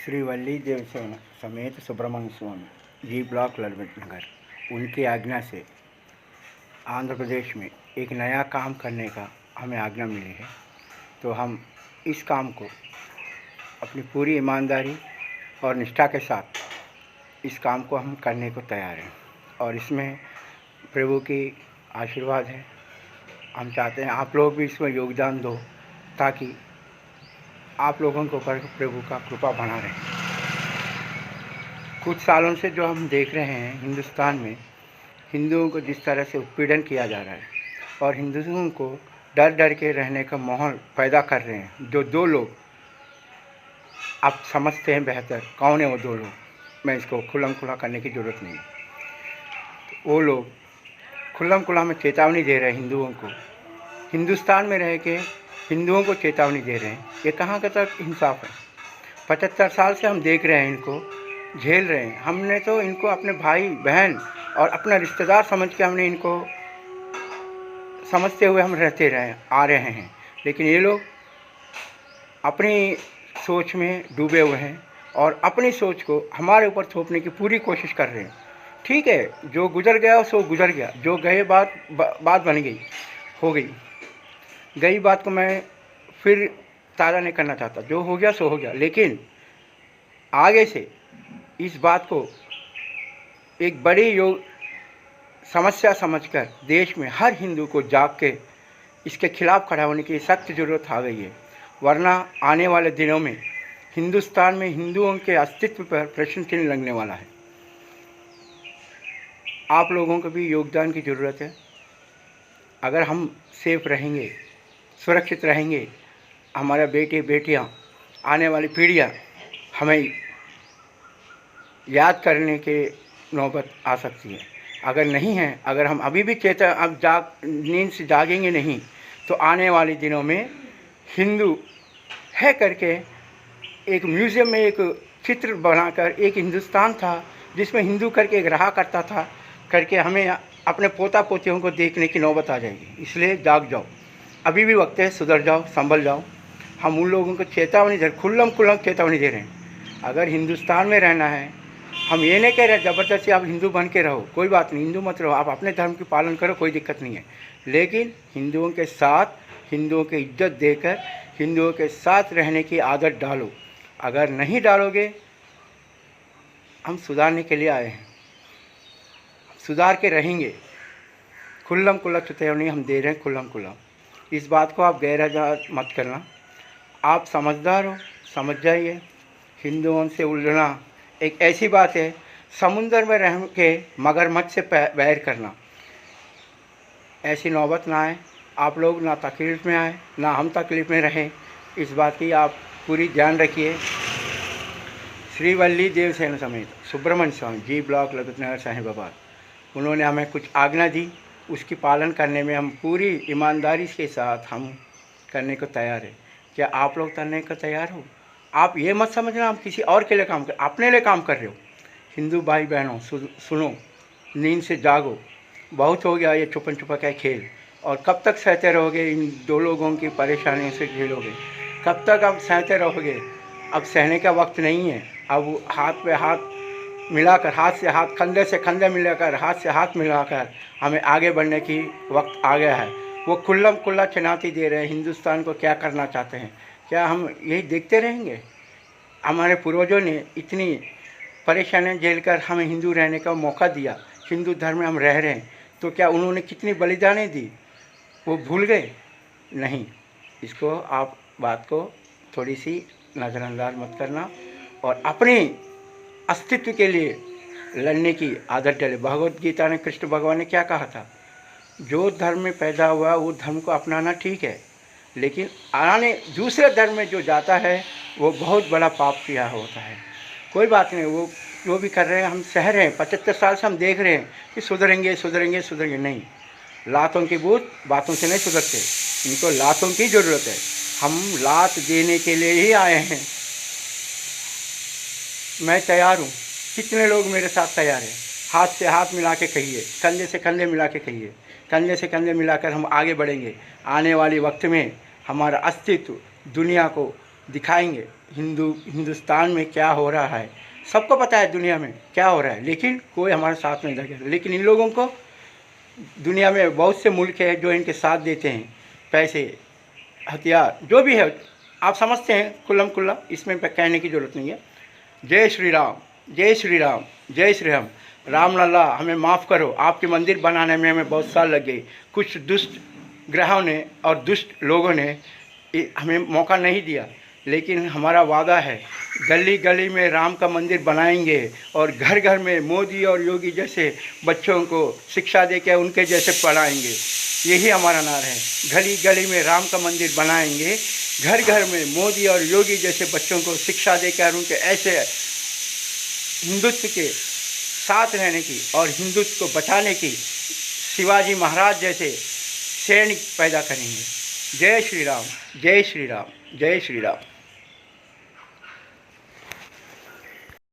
श्री वल्ली देवसेन समेत सुब्रमण्य स्वामी जी ब्लॉक ललित नगर उनकी आज्ञा से आंध्र प्रदेश में एक नया काम करने का हमें आज्ञा मिली है। तो हम इस काम को अपनी पूरी ईमानदारी और निष्ठा के साथ इस काम को हम करने को तैयार हैं और इसमें प्रभु की आशीर्वाद है। हम चाहते हैं आप लोग भी इसमें योगदान दो ताकि आप लोगों के ऊपर प्रभु का कृपा बना रहे। कुछ सालों से जो हम देख रहे हैं हिंदुस्तान में हिंदुओं को जिस तरह से उत्पीड़न किया जा रहा है और हिंदुओं को डर डर के रहने का माहौल पैदा कर रहे हैं। जो दो लोग आप समझते हैं बेहतर कौन है वो दो लोग, मैं इसको खुल्लम खुला करने की ज़रूरत नहीं है। तो वो लोग खुल्लम खुला में चेतावनी दे रहे हैं हिंदुओं को, हिंदुस्तान में रह के हिंदुओं को चेतावनी दे रहे हैं। ये कहाँ का तक इंसाफ है। 75 साल से हम देख रहे हैं, इनको झेल रहे हैं। हमने तो इनको अपने भाई बहन और अपना रिश्तेदार समझ के हमने इनको समझते हुए हम रहते रहे आ रहे हैं, लेकिन ये लोग अपनी सोच में डूबे हुए हैं और अपनी सोच को हमारे ऊपर थोपने की पूरी कोशिश कर रहे हैं। ठीक है, जो गुजर गया सो गुजर गया, जो गए बात बन गई हो गई बात को मैं फिर ताज़ा नहीं करना चाहता। जो हो गया सो हो गया, लेकिन आगे से इस बात को एक बड़ी समस्या समझकर देश में हर हिंदू को जाग के इसके खिलाफ खड़ा होने की सख्त ज़रूरत आ गई है। वरना आने वाले दिनों में हिंदुस्तान में हिंदुओं के अस्तित्व पर प्रश्न चिन्ह लगने वाला है। आप लोगों को भी योगदान की ज़रूरत है। अगर हम सेफ रहेंगे, सुरक्षित रहेंगे, हमारे बेटे बेटियां, आने वाली पीढ़ियां हमें याद करने के नौबत आ सकती है। अगर नहीं है, अगर हम अभी भी नींद से जागेंगे नहीं, तो आने वाले दिनों में हिंदू है करके एक म्यूज़ियम में एक चित्र बनाकर एक हिंदुस्तान था जिसमें हिंदू करके एक रहा करता था करके हमें अपने पोता पोतियों को देखने की नौबत आ जाएगी। इसलिए जाग जाओ, अभी भी वक्त है, सुधर जाओ, संभल जाओ। हम उन लोगों को चेतावनी दे, खुल्लम चेतावनी दे रहे हैं। अगर हिंदुस्तान में रहना है, हम ये नहीं कह रहे ज़बरदस्ती आप हिंदू बन के रहो, कोई बात नहीं, हिंदू मत रहो, आप अपने धर्म की पालन करो, कोई दिक्कत नहीं है। लेकिन हिंदुओं के साथ, हिंदुओं की इज्जत देकर हिंदुओं के साथ रहने की आदत डालो। अगर नहीं डालोगे, हम सुधारने के लिए आए हैं, सुधार के रहेंगे। खुल्लम खुला चेतावनी हम दे रहे हैं, खुल्लम खुला। इस बात को आप गैरहाजिर मत करना। आप समझदार हो, समझ जाइए। हिंदुओं से उलझना एक ऐसी बात है, समुंदर में रह के मगरमच्छ से बैर करना। ऐसी नौबत ना आए, आप लोग ना तकलीफ़ में आए, ना हम तकलीफ़ में रहें, इस बात की आप पूरी ध्यान रखिए। श्री वल्ली देवसेन समेत सुब्रमण्य स्वामी जी ब्लॉक ललित नगर साहिबाबाद, उन्होंने हमें कुछ आज्ञा दी, उसकी पालन करने में हम पूरी ईमानदारी के साथ हम करने को तैयार है। क्या आप लोग करने को तैयार हो? आप ये मत समझना हम किसी और के लिए काम कर, अपने लिए काम कर रहे हो। हिंदू भाई बहनों सुनो, नींद से जागो। बहुत हो गया ये छुपन छुपा का खेल, और कब तक सहते रहोगे इन दो लोगों की परेशानियों से झेलोगे? कब तक आप सहते रहोगे? अब सहने का वक्त नहीं है। अब हाथ पे हाथ मिलाकर, हाथ से हाथ, कंधे से कंधे मिलाकर, हाथ से हाथ मिलाकर हमें आगे बढ़ने की वक्त आ गया है। वो खुल्लम खुल्ला चुनौती दे रहे हैं हिंदुस्तान को, क्या करना चाहते हैं। क्या हम यही देखते रहेंगे? हमारे पूर्वजों ने इतनी परेशानियां झेलकर हमें हिंदू रहने का मौका दिया, हिंदू धर्म में हम रह रहे हैं, तो क्या उन्होंने कितनी बलिदानें दी वो भूल गए? नहीं। इसको आप बात को थोड़ी सी नज़रअंदाज मत करना और अपने अस्तित्व के लिए लड़ने की आदत डाले। भगवत गीता ने कृष्ण भगवान ने क्या कहा था? जो धर्म में पैदा हुआ वो धर्म को अपनाना ठीक है, लेकिन आने दूसरे धर्म में जो जाता है वो बहुत बड़ा पाप किया होता है। कोई बात नहीं, वो जो भी कर रहे हैं हम सह रहे हैं। 75 साल से हम देख रहे हैं कि सुधरेंगे सुधरेंगे सुधरेंगे, नहीं। लातों के भूत बातों से नहीं सुधरते, इनको लातों की ज़रूरत है। हम लात देने के लिए ही आए हैं। मैं तैयार हूँ। कितने लोग मेरे साथ तैयार हैं? हाथ से हाथ मिला के कहिए, कंधे से कंधे मिला के कहिए। कंधे से कंधे मिलाकर हम आगे बढ़ेंगे। आने वाले वक्त में हमारा अस्तित्व दुनिया को दिखाएंगे। हिंदुस्तान में क्या हो रहा है, सबको पता है दुनिया में क्या हो रहा है, लेकिन कोई हमारे साथ नहीं लगे। लेकिन इन लोगों को दुनिया में बहुत से मुल्क है जो इनके साथ देते हैं, पैसे, हथियार, जो भी है आप समझते हैं कुल्लम कुल्ला, इसमें कहने की ज़रूरत नहीं है। जय श्री राम, जय श्री राम, जय श्री राम। राम लल्ला हमें माफ़ करो, आपके मंदिर बनाने में हमें बहुत साल लग गए। कुछ दुष्ट ग्रहों ने और दुष्ट लोगों ने हमें मौका नहीं दिया, लेकिन हमारा वादा है गली गली में राम का मंदिर बनाएंगे और घर घर में मोदी और योगी जैसे बच्चों को शिक्षा देकर उनके जैसे पढ़ाएंगे। यही हमारा नारा है, गली गली में राम का मंदिर बनाएंगे, घर घर में मोदी और योगी जैसे बच्चों को शिक्षा देकर उनके ऐसे हिंदुत्व के साथ रहने की और हिंदुत्व को बचाने की शिवाजी महाराज जैसे सैनिक पैदा करेंगे। जय श्री राम, जय श्री राम, जय श्री राम।